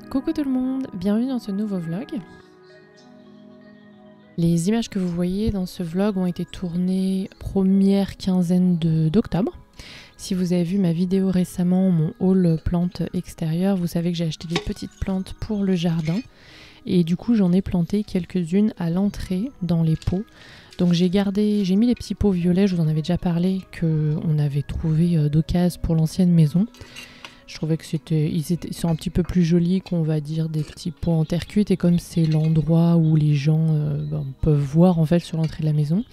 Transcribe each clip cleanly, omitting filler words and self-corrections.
Coucou tout le monde, bienvenue dans ce nouveau vlog. Les images que vous voyez dans ce vlog ont été tournées première quinzaine d'octobre. Si vous avez vu ma vidéo récemment, mon haul plantes extérieures, vous savez que j'ai acheté des petites plantes pour le jardin. Et du coup j'en ai planté quelques-unes à l'entrée dans les pots. Donc j'ai mis les petits pots violets, je vous en avais déjà parlé, qu'on avait trouvé d'occasion pour l'ancienne maison. Je trouvais que ils sont un petit peu plus jolis qu'on va dire des petits pots en terre cuite, et comme c'est l'endroit où les gens peuvent voir en fait sur l'entrée de la maison,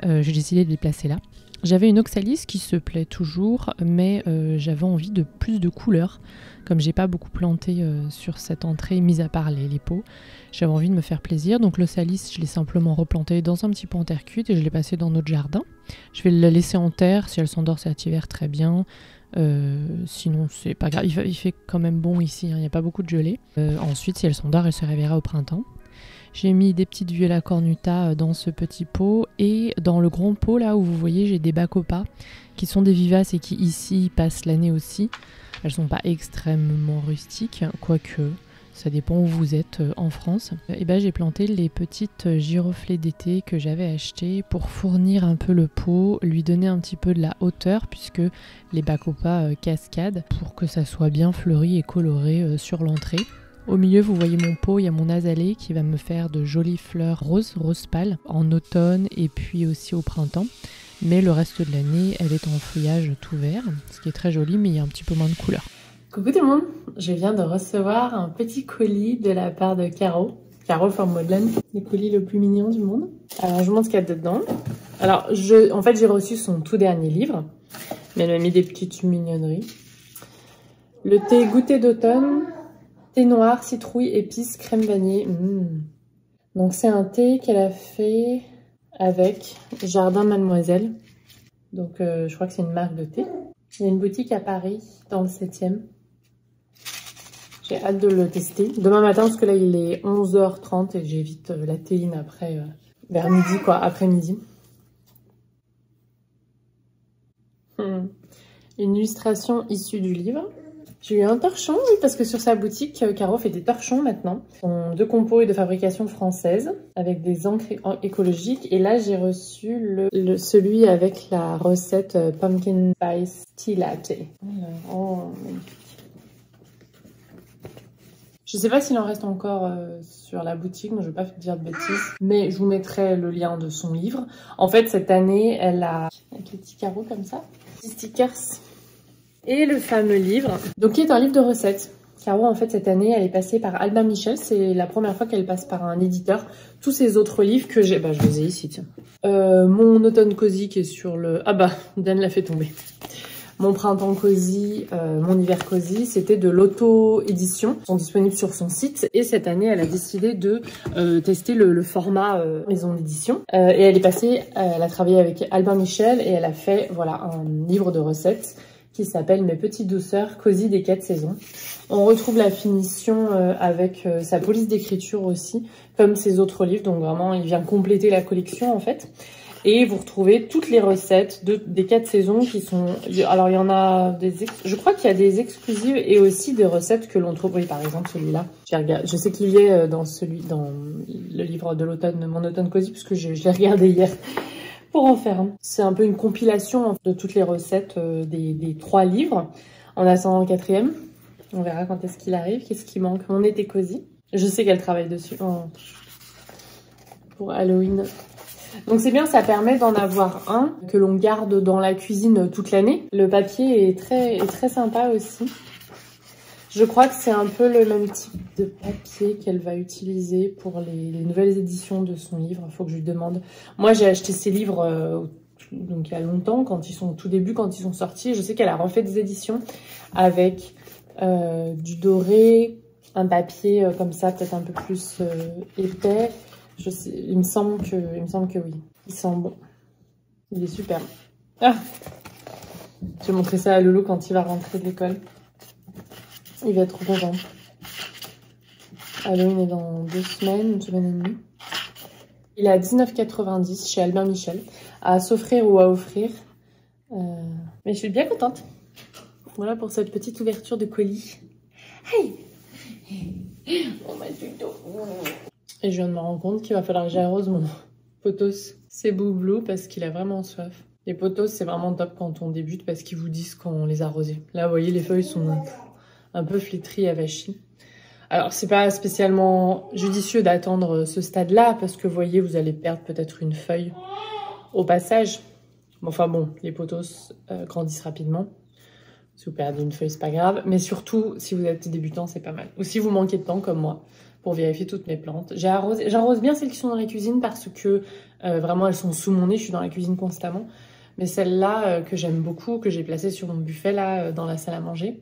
j'ai décidé de les placer là. J'avais une oxalis qui se plaît toujours, mais j'avais envie de plus de couleurs. Comme j'ai pas beaucoup planté sur cette entrée, mis à part les pots, j'avais envie de me faire plaisir. Donc l'oxalis, je l'ai simplement replanté dans un petit pot en terre cuite et je l'ai passé dans notre jardin. Je vais la laisser en terre, si elle s'endort cet hiver, très bien. Sinon c'est pas grave, il fait quand même bon ici, hein, il n'y a pas beaucoup de gelée. Ensuite si elle s'endort, elle se réveillera au printemps. J'ai mis des petites viola cornuta dans ce petit pot, et dans le grand pot là où vous voyez j'ai des bacopas qui sont des vivaces et qui ici passent l'année aussi. Elles sont pas extrêmement rustiques, quoique ça dépend où vous êtes en France. Et ben j'ai planté les petites giroflées d'été que j'avais achetées pour fournir un peu le pot, lui donner un petit peu de la hauteur puisque les bacopas cascadent, pour que ça soit bien fleuri et coloré sur l'entrée. Au milieu vous voyez mon pot, il y a mon azalée qui va me faire de jolies fleurs rose pâle en automne et puis aussi au printemps. Mais le reste de l'année elle est en feuillage tout vert, ce qui est très joli, mais il y a un petit peu moins de couleurs. Coucou tout le monde, je viens de recevoir un petit colis de la part de Caro. Caro from Modène, le colis le plus mignon du monde. Alors je vous montre ce qu'il y a dedans. Alors en fait j'ai reçu son tout dernier livre, mais elle m'a mis des petites mignonneries. Le thé goûter d'automne, thé noir, citrouille, épices, crème vanille. Donc c'est un thé qu'elle a fait avec Jardin Mademoiselle. Donc je crois que c'est une marque de thé. Il y a une boutique à Paris, dans le 7e. J'ai hâte de le tester. Demain matin, parce que là, il est 11h30 et j'évite la théine après, vers midi, quoi, après-midi. Une illustration issue du livre. J'ai eu un torchon, oui, parce que sur sa boutique, Caro fait des torchons maintenant. Ce sont 2 compos et de fabrication française, avec des encres écologiques. Et là, j'ai reçu celui avec la recette Pumpkin Spice Tea Latte. Oh, magnifique. Je sais pas s'il en reste encore sur la boutique, moi je vais pas dire de bêtises, mais je vous mettrai le lien de son livre. En fait, cette année, elle a, avec les petits carreaux comme ça, petits stickers, et le fameux livre, donc qui est un livre de recettes. Caro, en fait, cette année, elle est passée par Albin Michel, c'est la première fois qu'elle passe par un éditeur. Tous ces autres livres que j'ai, je les ai ici, tiens. Mon automne cosy qui est sur le... Ah bah, Dan l'a fait tomber. Mon printemps cosy, mon hiver cosy, c'était de l'auto-édition. Ils sont disponibles sur son site. Et cette année, elle a décidé de tester le format maison d'édition. Et elle est passée, elle a travaillé avec Albin Michel et elle a fait voilà un livre de recettes qui s'appelle Mes petites douceurs cosy des 4 saisons. On retrouve la finition avec sa police d'écriture aussi, comme ses autres livres. Donc vraiment, il vient compléter la collection en fait. Et vous retrouvez toutes les recettes des 4 saisons qui sont... Alors, il y en a des... Je crois qu'il y a des exclusives et aussi des recettes que l'on trouve... Oui, par exemple, celui-là. Je sais qu'il y est dans le livre de l'automne, Mon automne cosy, puisque je l'ai regardé hier pour en faire un. C'est un peu une compilation de toutes les recettes des 3 livres. En attendant le 4e. On verra quand est-ce qu'il arrive. Qu'est-ce qui manque? Mon été cosy. Je sais qu'elle travaille dessus pour Halloween. Donc c'est bien, ça permet d'en avoir un que l'on garde dans la cuisine toute l'année. Le papier est très sympa aussi. Je crois que c'est un peu le même type de papier qu'elle va utiliser pour les nouvelles éditions de son livre. Il faut que je lui demande. Moi j'ai acheté ces livres donc il y a longtemps, au tout début, quand ils sont sortis. Je sais qu'elle a refait des éditions avec du doré, un papier comme ça, peut-être un peu plus épais. Il me semble que oui. Il sent bon. Il est super. Ah, je vais montrer ça à Loulou quand il va rentrer de l'école. Il va être trop content. Halloween est dans 2 semaines, 1 semaine et demie. Il est à 19,90 chez Albin Michel. À s'offrir ou à offrir. Mais je suis bien contente. Voilà pour cette petite ouverture de colis. Hey! Oh ma tuto. Et je viens de me rendre compte qu'il va falloir que j'arrose mon potos. C'est Boublou parce qu'il a vraiment soif. Les potos, c'est vraiment top quand on débute parce qu'ils vous disent quand on les a arrosés. Là, vous voyez, les feuilles sont un peu flétries et avachis. Alors, c'est pas spécialement judicieux d'attendre ce stade-là parce que, vous voyez, vous allez perdre peut-être une feuille au passage. Enfin bon, les potos grandissent rapidement. Si vous perdez une feuille, c'est pas grave. Mais surtout, si vous êtes débutant, c'est pas mal. Ou si vous manquez de temps, comme moi, pour vérifier toutes mes plantes. J'arrose bien celles qui sont dans la cuisine parce que vraiment, elles sont sous mon nez. Je suis dans la cuisine constamment. Mais celle-là, que j'aime beaucoup, que j'ai placée sur mon buffet, là, dans la salle à manger,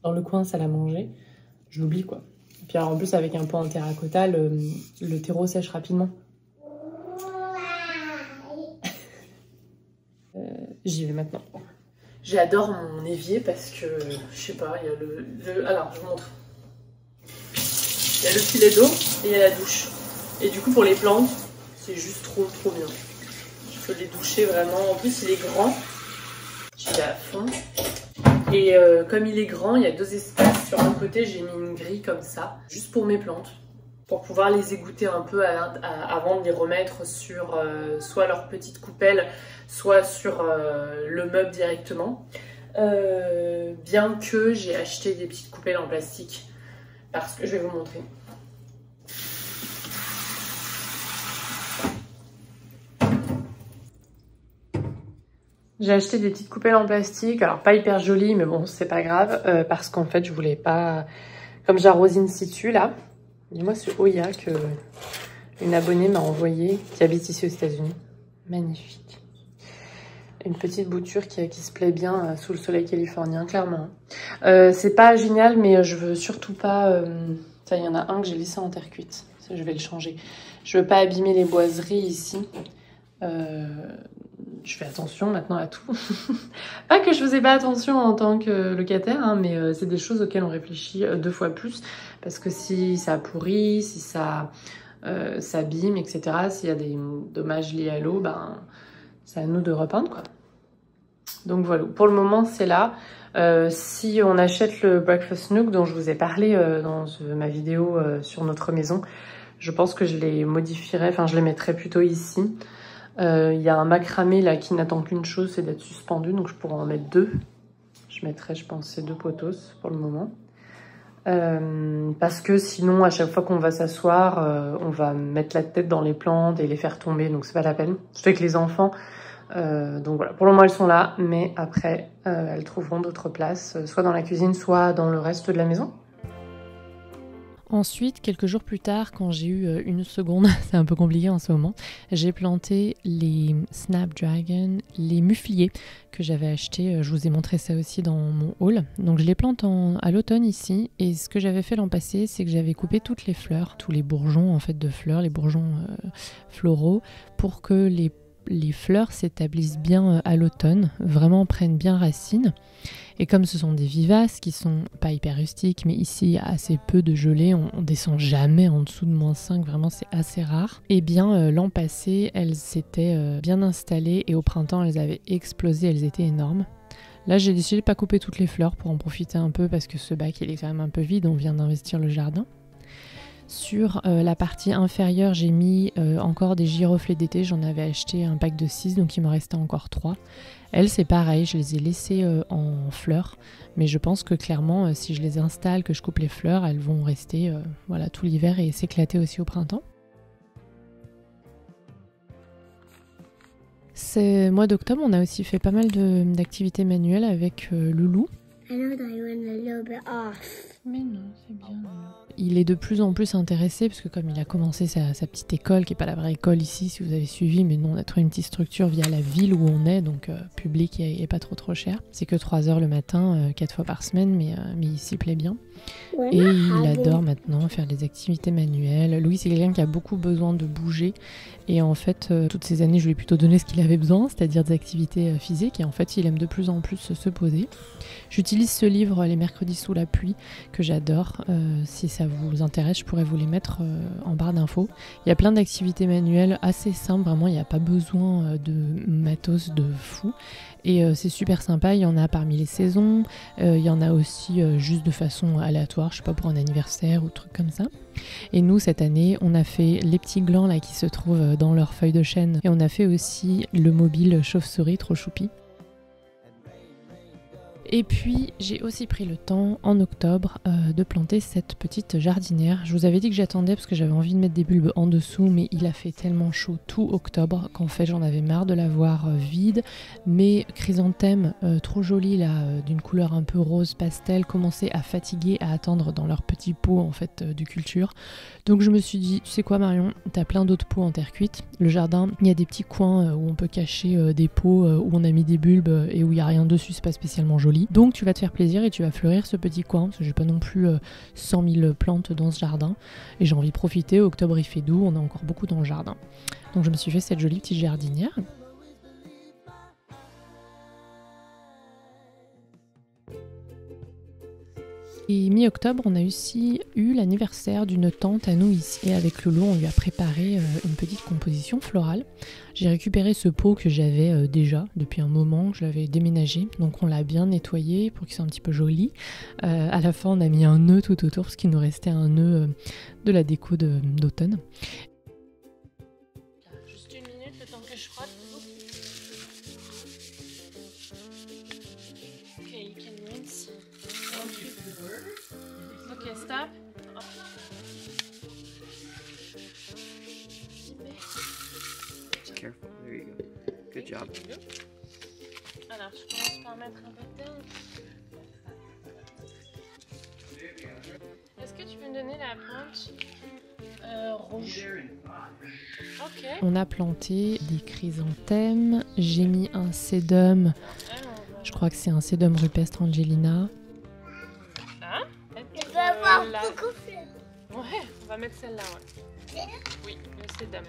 dans le coin salle à manger, je l'oublie, quoi. Et puis alors, en plus, avec un pot en terracotta, le terreau sèche rapidement. J'y vais maintenant. J'adore mon évier parce que, je sais pas, il y a alors, je vous montre. Il y a le filet d'eau et il y a la douche. Et du coup, pour les plantes, c'est juste trop bien. Je peux les doucher vraiment. En plus, il est grand. J'y vais à fond. Et comme il est grand, il y a 2 espaces. Sur un côté, j'ai mis une grille comme ça, juste pour mes plantes. Pour pouvoir les égoutter un peu avant de les remettre sur soit leur petite coupelle, soit sur le meuble directement. Bien que j'ai acheté des petites coupelles en plastique, parce que je vais vous montrer. J'ai acheté des petites coupelles en plastique, alors pas hyper jolies, mais bon, c'est pas grave, parce qu'en fait, je voulais pas... Comme j'arrose in situ, là, dis-moi ce Oya que une abonnée m'a envoyé, qui habite ici aux États-Unis. Magnifique. Une petite bouture qui se plaît bien sous le soleil californien, clairement. C'est pas génial, mais je veux surtout pas... Ça, il y en a un que j'ai laissé en terre cuite. Ça, je vais le changer. Je veux pas abîmer les boiseries ici. Je fais attention maintenant à tout. Pas que je faisais pas attention en tant que locataire, hein, mais c'est des choses auxquelles on réfléchit 2 fois plus. Parce que si ça pourrit, si ça s'abîme, etc., s'il y a des dommages liés à l'eau, ben, c'est à nous de repeindre, quoi. Donc voilà, pour le moment, c'est là. Si on achète le Breakfast Nook dont je vous ai parlé dans ma vidéo sur notre maison, je pense que je les modifierai, enfin je les mettrai plutôt ici. Il y a un macramé là qui n'attend qu'une chose, c'est d'être suspendu, donc je pourrais en mettre 2. Je mettrai, je pense, ces 2 potos pour le moment. Parce que sinon, à chaque fois qu'on va s'asseoir, on va mettre la tête dans les plantes et les faire tomber, donc c'est pas la peine. Surtout avec les enfants. Donc voilà, pour le moment elles sont là, mais après elles trouveront d'autres places, soit dans la cuisine, soit dans le reste de la maison. Ensuite, quelques jours plus tard, quand j'ai eu une seconde, c'est un peu compliqué en ce moment, j'ai planté les Snapdragon, les mufliers que j'avais achetés. Je vous ai montré ça aussi dans mon haul. Donc je les plante à l'automne ici. Et ce que j'avais fait l'an passé, c'est que j'avais coupé toutes les fleurs, tous les bourgeons en fait de fleurs, les bourgeons floraux, pour que les fleurs s'établissent bien à l'automne, vraiment prennent bien racine. Et comme ce sont des vivaces qui sont pas hyper rustiques, mais ici il y a assez peu de gelée, on descend jamais en dessous de -5, vraiment c'est assez rare. Et bien l'an passé, elles s'étaient bien installées et au printemps elles avaient explosé, elles étaient énormes. Là j'ai décidé de pas couper toutes les fleurs pour en profiter un peu parce que ce bac il est quand même un peu vide, on vient d'investir le jardin. Sur la partie inférieure, j'ai mis encore des giroflées d'été. J'en avais acheté un pack de 6, donc il me restait encore 3. Elles, c'est pareil, je les ai laissées en fleurs. Mais je pense que clairement, si je les installe, que je coupe les fleurs, elles vont rester voilà, tout l'hiver et s'éclater aussi au printemps. Ce mois d'octobre, on a aussi fait pas mal d'activités manuelles avec Loulou. Mais non, c'est bien. Il est de plus en plus intéressé parce que comme il a commencé sa petite école, qui n'est pas la vraie école ici si vous avez suivi, mais nous on a trouvé une petite structure via la ville où on est, donc public et pas trop cher. C'est que 3 heures le matin, 4 fois par semaine, mais il s'y plaît bien. Et il adore maintenant faire des activités manuelles. Louis c'est quelqu'un qui a beaucoup besoin de bouger et en fait toutes ces années je lui ai plutôt donné ce qu'il avait besoin, c'est-à-dire des activités physiques, et en fait il aime de plus en plus se poser. J'utilise ce livre Les mercredis sous la pluie que j'adore. Si ça vous intéresse, je pourrais vous les mettre en barre d'infos. Il y a plein d'activités manuelles assez simples, vraiment il n'y a pas besoin de matos de fou. Et c'est super sympa, il y en a parmi les saisons, il y en a aussi juste de façon aléatoire, je sais pas, pour un anniversaire ou truc comme ça. Et nous cette année on a fait les petits glands là qui se trouvent dans leurs feuilles de chêne et on a fait aussi le mobile chauve-souris trop choupi. Et puis j'ai aussi pris le temps en octobre de planter cette petite jardinière. Je vous avais dit que j'attendais parce que j'avais envie de mettre des bulbes en dessous, mais il a fait tellement chaud tout octobre qu'en fait j'en avais marre de la voir vide. Mes chrysanthèmes trop jolis là, d'une couleur un peu rose pastel, commençaient à fatiguer, à attendre dans leur petit pot en fait de culture. Donc je me suis dit, tu sais quoi Marion, t'as plein d'autres pots en terre cuite. Le jardin, il y a des petits coins où on peut cacher des pots où on a mis des bulbes et où il n'y a rien dessus, c'est pas spécialement joli. Donc tu vas te faire plaisir et tu vas fleurir ce petit coin parce que j'ai pas non plus 100 000 plantes dans ce jardin et j'ai envie de profiter. Octobre il fait doux, on a encore beaucoup dans le jardin. Donc je me suis fait cette jolie petite jardinière. Et mi-octobre, on a aussi eu l'anniversaire d'une tante à nous ici. Et avec Loulou, on lui a préparé une petite composition florale. J'ai récupéré ce pot que j'avais déjà depuis un moment, je l'avais déménagé. Donc on l'a bien nettoyé pour qu'il soit un petit peu joli. À la fin, on a mis un nœud tout autour parce qu'il nous restait un nœud de la déco d'automne. Juste une minute, le temps que je frotte. Ok, you can rinse. Ok, stop. Careful, there you go. Good job. Alors, je commence par mettre un pattern. Est-ce que tu peux me donner la plante rouge? Ok. On a planté des chrysanthèmes. J'ai mis un sédum. Je crois que c'est un sédum rupestre Angelina. Ah, je vais avoir beaucoup fait. Ouais, on va mettre celle-là, ouais. Oui, le sédum.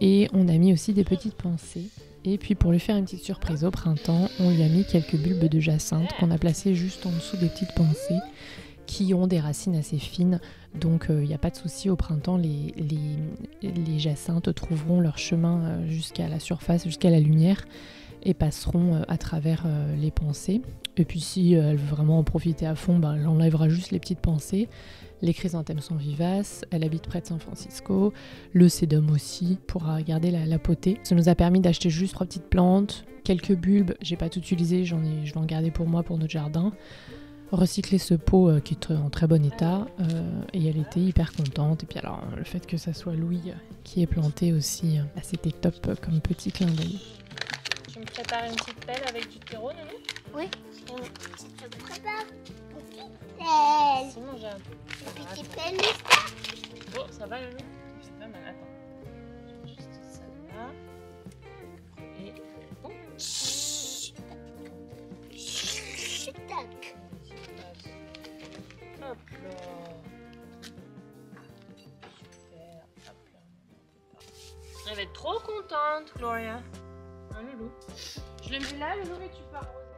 Et on a mis aussi des petites pensées. Et puis pour lui faire une petite surprise au printemps, on lui a mis quelques bulbes de jacinthe qu'on a placés juste en dessous des petites pensées qui ont des racines assez fines. Donc il n'y a pas de souci, au printemps, les jacinthes trouveront leur chemin jusqu'à la surface, jusqu'à la lumière et passeront à travers les pensées. Et puis si elle veut vraiment en profiter à fond, elle enlèvera juste les petites pensées. Les chrysanthèmes sont vivaces, elle habite près de San Francisco, le sédum aussi pourra garder la potée. Ça nous a permis d'acheter juste 3 petites plantes, quelques bulbes, j'ai pas tout utilisé, je vais en garder pour moi pour notre jardin. Recycler ce pot qui est en très bon état et elle était hyper contente. Et puis alors le fait que ça soit Louis qui est planté aussi, c'était top comme petit clin d'œil. Tu me prépares une petite pelle avec du terreau, Nono? Oui. Je te prépare une petite pelle. Sinon j'ai Une petite pelle. Oh, ça va, Nono? C'est pas mal, attends. Juste celle-là. Et... Oh. Chut. Chut. Tac. Hop là. Super. Hop là. Elle va être trop contente, Gloria. Hein, Loulou? Je le mets là, Loulou, mais tu peux arroser.